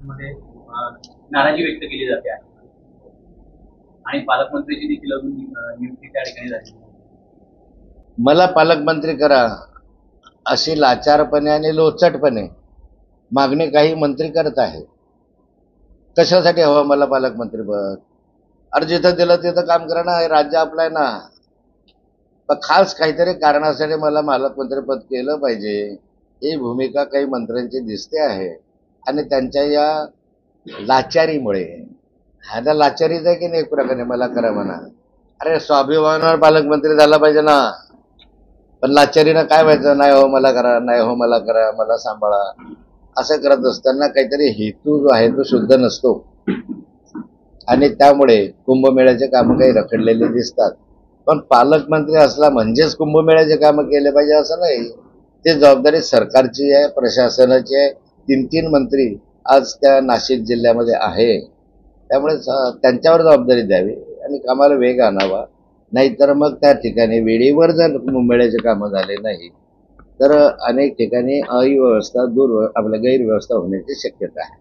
मध्ये नाराजी व्यक्त केली जाते आहे आणि पालकमंत्र्यांची देखील अजून नियुक्ती त्या ठिकाणी झाली. मला पालकमंत्री करा अशी लाचारपणे आणि लोचटपणे मागणी काही मंत्री करत आहे. कशासाठी हवं मला पालकमंत्री पद? अरे जिथं दिलं तिथं काम करा ना, हे राज्य आपलं आहे ना. पण खास काहीतरी कारणासाठी मला पालकमंत्री पद केलं पाहिजे ही भूमिका काही मंत्र्यांची दिसते आहे. आणि त्यांच्या या लाचारीमुळे, ह्याला लाचारीच आहे की नाही एक प्रकारे, मला करा म्हणा. अरे स्वाभिमानावर पालकमंत्री झाला पाहिजे ना. पण लाचारीनं काय व्हायचं, नाही हो मला करा, नाही हो मला करा, मला सांभाळा, असं करत असताना काहीतरी हेतू जो आहे तो शुद्ध नसतो. आणि त्यामुळे कुंभमेळ्याचे कामं काही रखडलेले दिसतात. पण पालकमंत्री असला म्हणजेच कुंभमेळ्याचे कामं केले पाहिजे असं नाही. ते जबाबदारी सरकारची आहे, प्रशासनाची आहे. 3 मंत्री आज त्या नाशिक जिल्ह्यामध्ये आहे. त्यामुळे त्यांच्यावर जबाबदारी द्यावी आणि कामाला वेग आणावा. नाहीतर मग त्या ठिकाणी वेळेवर जर कुंभमेळ्याचे कामं झाले नाही तर अनेक ठिकाणी अव्यवस्था, आपल्या गैरव्यवस्था होण्याची शक्यता आहे.